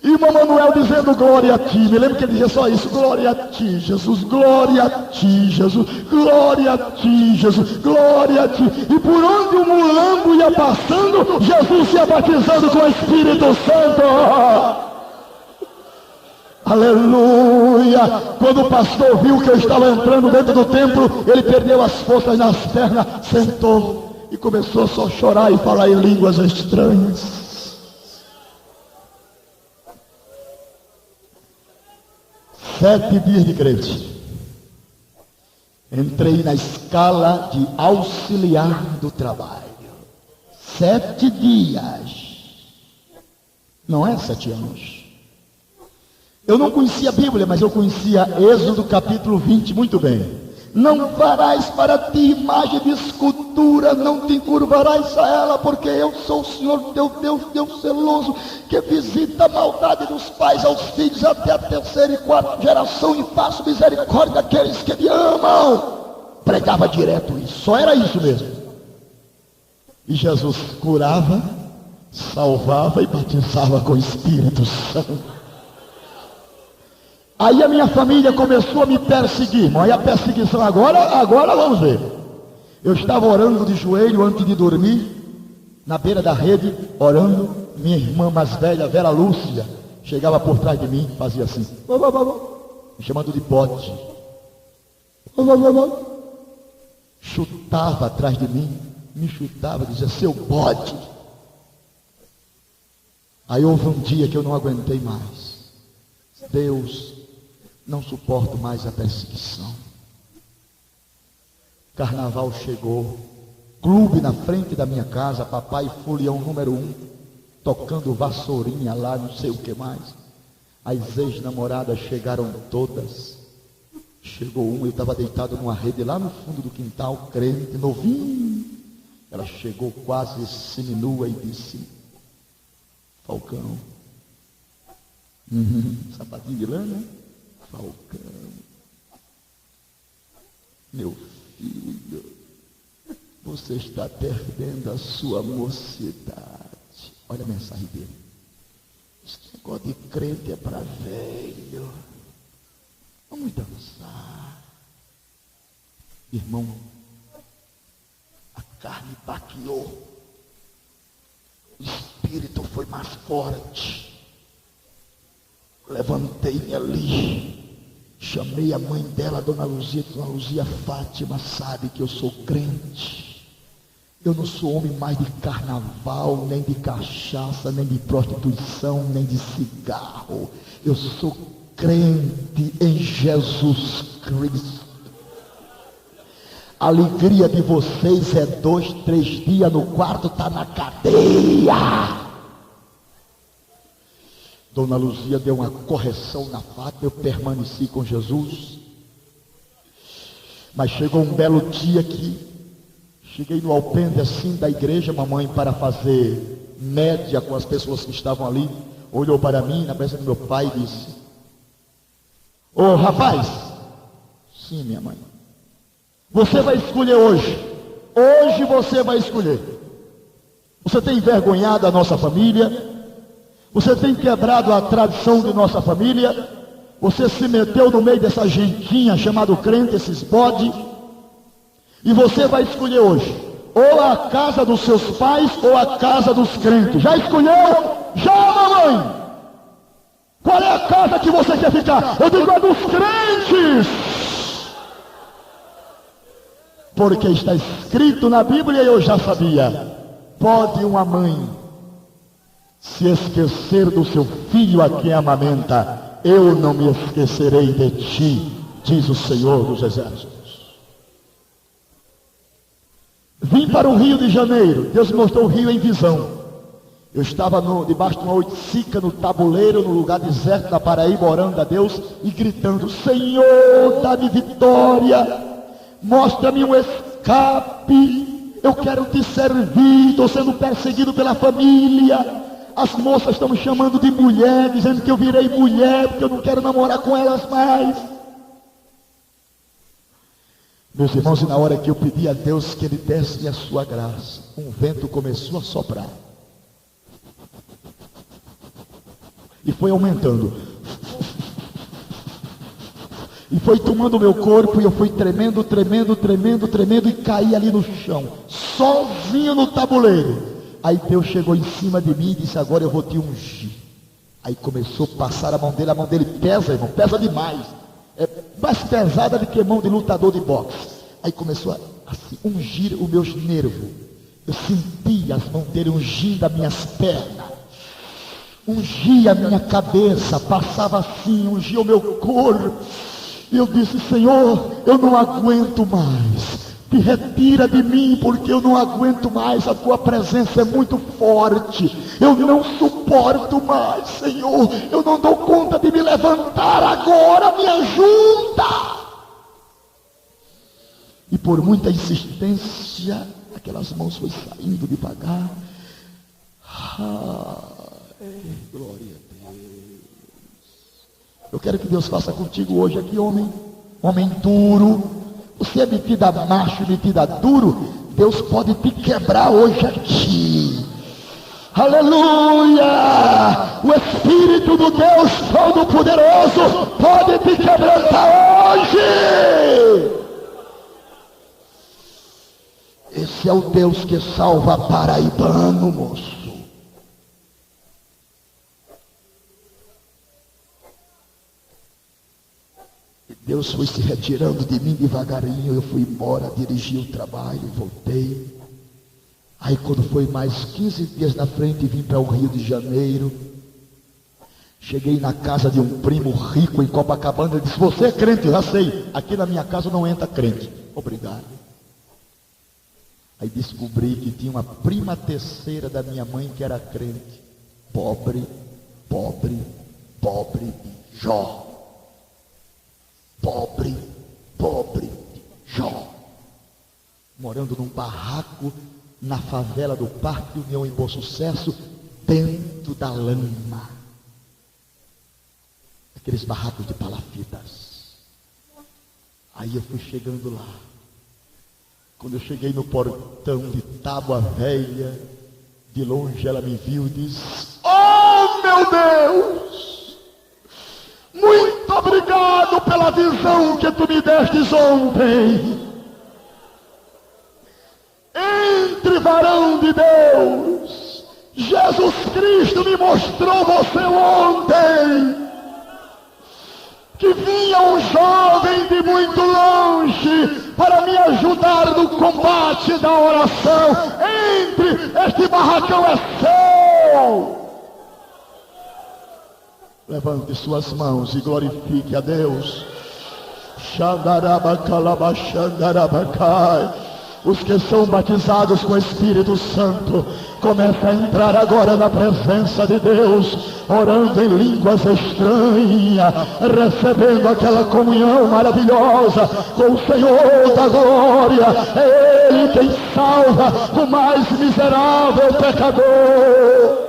S1: E irmão Manuel dizendo glória a ti, me lembro que ele dizia só isso, glória a ti Jesus, glória a ti Jesus, glória a ti Jesus, glória a ti. E por onde o mulambo ia passando, Jesus ia batizando com o Espírito Santo. Aleluia! Quando o pastor viu que eu estava entrando dentro do templo, ele perdeu as forças nas pernas, sentou e começou só a chorar e falar em línguas estranhas. Sete dias de crente. Entrei na escala de auxiliar do trabalho. 7 dias. Não é 7 anos. Eu não conhecia a Bíblia, mas eu conhecia Êxodo capítulo 20 muito bem. Não farás para ti imagem de escultura, não te encurvarás a ela, porque eu sou o Senhor teu Deus, Deus zeloso, que visita a maldade dos pais aos filhos até a terceira e quarta geração, e faço misericórdia daqueles que me amam. Pregava direto isso, só era isso mesmo. E Jesus curava, salvava e batizava com o Espírito Santo. Aí a minha família começou a me perseguir, irmão. Aí a perseguição agora vamos ver. Eu estava orando de joelho antes de dormir, na beira da rede, orando. Minha irmã mais velha, Vera Lúcia, chegava por trás de mim, fazia assim, me chamando de bode. Chutava atrás de mim, me chutava, dizia, seu bode. Aí houve um dia que eu não aguentei mais. Deus, não suporto mais a perseguição. Carnaval chegou, clube na frente da minha casa, papai folião número 1, tocando vassourinha lá, não sei o que mais. As ex-namoradas chegaram todas. Chegou uma, eu estava deitado numa rede lá no fundo do quintal, crente, novinho. Ela chegou quase seminua e disse, Falcão, sapatinho de lã, né? Falcão, meu filho, você está perdendo a sua mocidade. Olha a mensagem dele. Esse negócio de crente é para velho. Vamos dançar. Irmão, a carne baqueou. O espírito foi mais forte. Levantei-me ali, chamei a mãe dela, Dona Luzia Fátima, sabe que eu sou crente. Eu não sou homem mais de carnaval, nem de cachaça, nem de prostituição, nem de cigarro. Eu sou crente em Jesus Cristo. A alegria de vocês é 2, 3 dias no quarto, está na cadeia. Dona Luzia deu uma correção na Fátima, eu permaneci com Jesus. Mas chegou um belo dia que cheguei no alpendre assim da igreja, mamãe, para fazer média com as pessoas que estavam ali, olhou para mim, na presença do meu pai, e disse, ô rapaz, sim minha mãe, você vai escolher hoje você vai escolher. Você tem envergonhado a nossa família, você tem quebrado a tradição de nossa família, você se meteu no meio dessa gentinha chamado crente, esses bode, e você vai escolher hoje, ou a casa dos seus pais, ou a casa dos crentes. Já escolheu? Já, mamãe! Qual é a casa que você quer ficar? Eu digo, a dos crentes! Porque está escrito na Bíblia, e eu já sabia, pode uma mãe se esquecer do seu filho a quem amamenta, eu não me esquecerei de ti, diz o Senhor dos Exércitos. Vim para o Rio de Janeiro, Deus me mostrou o Rio em visão. Eu estava debaixo de uma oiticica, no tabuleiro, no lugar deserto da Paraíba, orando a Deus e gritando, Senhor, dá-me vitória, mostra-me um escape, eu quero te servir, estou sendo perseguido pela família. As moças estão me chamando de mulher, dizendo que eu virei mulher, porque eu não quero namorar com elas mais. Meus irmãos, e na hora que eu pedi a Deus que Ele desse a sua graça, um vento começou a soprar. E foi aumentando. E foi tomando o meu corpo, e eu fui tremendo, e caí ali no chão, sozinho no tabuleiro. Aí Deus chegou em cima de mim e disse, agora eu vou te ungir. Aí começou a passar a mão dele pesa, irmão, pesa demais. É mais pesada do que mão de lutador de boxe. Aí começou a assim, ungir os meus nervos. Eu sentia as mãos dele ungindo as minhas pernas. Ungia a minha cabeça, passava assim, ungia o meu corpo. E eu disse, Senhor, eu não aguento mais. Te retira de mim, porque eu não aguento mais, a tua presença é muito forte. Eu não suporto mais, Senhor. Eu não dou conta de me levantar agora, me ajuda. E por muita insistência, aquelas mãos foi saindo devagar. Glória a Deus. Eu quero que Deus faça contigo hoje aqui, homem duro. Você é metida macho, metida duro, Deus pode te quebrar hoje aqui. Aleluia! O Espírito do Deus Todo-Poderoso pode te quebrantar hoje. Esse é o Deus que salva paraibano, moço. Deus foi se retirando de mim devagarinho, eu fui embora, dirigi o trabalho, voltei. Aí quando foi mais 15 dias na frente, vim para o Rio de Janeiro. Cheguei na casa de um primo rico em Copacabana, ele disse: você é crente? Eu já sei, aqui na minha casa não entra crente. Obrigado. Aí descobri que tinha uma prima terceira da minha mãe que era crente. Pobre Jó. Pobre Jó, morando num barraco na favela do Parque União em Bom Sucesso, dentro da lama, aqueles barracos de palafitas. Aí eu fui chegando lá. Quando eu cheguei no portão de Tábua Velha, de longe ela me viu e disse: oh meu Deus, muito obrigado pela visão que tu me destes ontem. Entre varão de Deus, Jesus Cristo me mostrou você ontem, que vinha um jovem de muito longe para me ajudar no combate da oração. Entre, este barracão é seu. Levante suas mãos e glorifique a Deus. Os que são batizados com o Espírito Santo, começam a entrar agora na presença de Deus, orando em línguas estranhas, recebendo aquela comunhão maravilhosa com o Senhor da glória. É Ele quem salva o mais miserável pecador.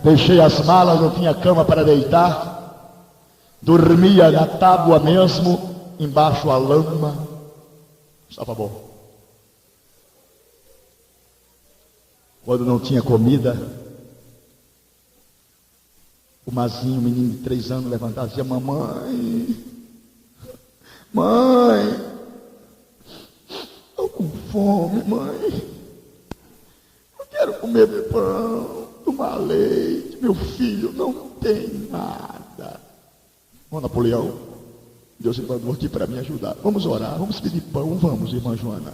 S1: Deixei as malas, não tinha cama para deitar. Dormia na tábua mesmo, embaixo a lama. Estava bom. Quando não tinha comida, o Mazinho, um menino de 3 anos, levantava e dizia: mamãe, mãe, estou com fome, mãe. Eu quero comer pão, tomar leite, meu filho não tem nada. Ô Napoleão, Deus mandou aqui para me ajudar. Vamos orar, vamos pedir pão, vamos, irmã Joana.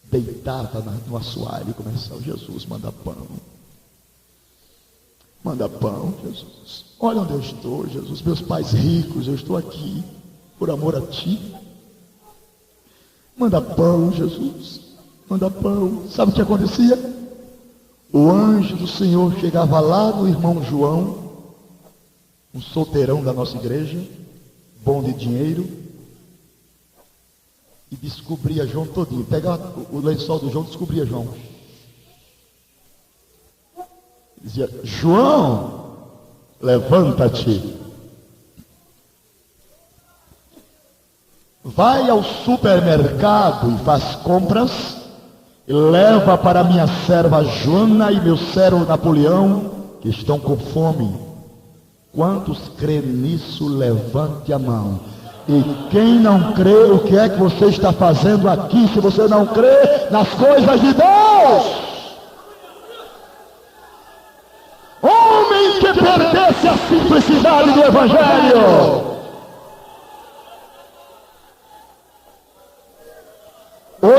S1: Deitava no assoalho e começava: Jesus, manda pão. Manda pão, Jesus. Olha onde eu estou, Jesus. Meus pais ricos, eu estou aqui por amor a ti. Manda pão, Jesus. Manda pão. Sabe o que acontecia? O anjo do Senhor chegava lá no irmão João, um solteirão da nossa igreja, bom de dinheiro, e descobria João todinho. Pegava o lençol do João, descobria João. Dizia: João, levanta-te. Vai ao supermercado e faz compras. Leva para minha serva Joana e meu servo Napoleão, que estão com fome. Quantos crê nisso, levante a mão. E quem não crê, o que é que você está fazendo aqui, se você não crê nas coisas de Deus? Homem que pertence à simplicidade do Evangelho.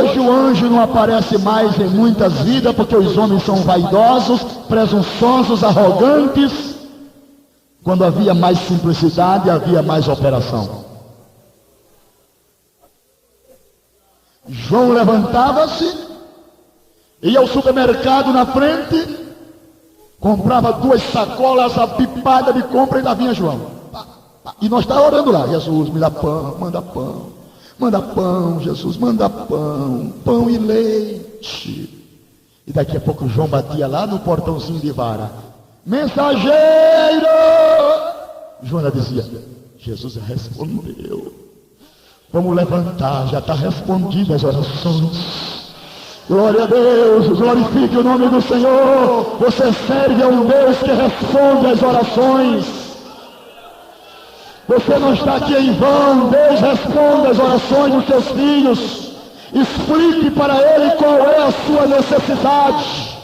S1: Hoje o anjo não aparece mais em muitas vidas, porque os homens são vaidosos, presunçosos, arrogantes. Quando havia mais simplicidade, havia mais operação. João levantava-se, ia ao supermercado na frente, comprava 2 sacolas, a pipada de compra, e lá vinha João. E nós estávamos orando lá: Jesus, me dá pão, manda pão. Manda pão, Jesus, manda pão, pão e leite. E daqui a pouco João batia lá no portãozinho de vara: mensageiro! Joana dizia: Jesus respondeu. Vamos levantar, já está respondido as orações. Glória a Deus, glorifique o nome do Senhor. Você serve a um Deus que responde as orações. Você não está aqui em vão. Deus responde as orações dos seus filhos. Explique para Ele qual é a sua necessidade.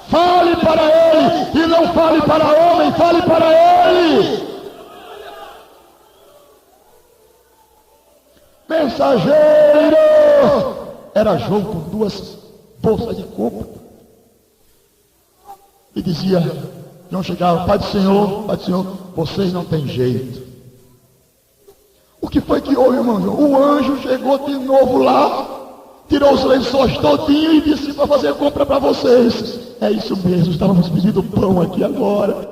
S1: Fale para Ele, e não fale para homem, fale para Ele. Mensageiro! Era João com 2 bolsas de compra. E dizia, não chegava: Pai do Senhor, vocês não têm jeito. O que foi que houve, irmão João? O anjo chegou de novo lá, tirou os lençóis todinho e disse para fazer compra para vocês. É isso mesmo, estávamos pedindo pão aqui agora.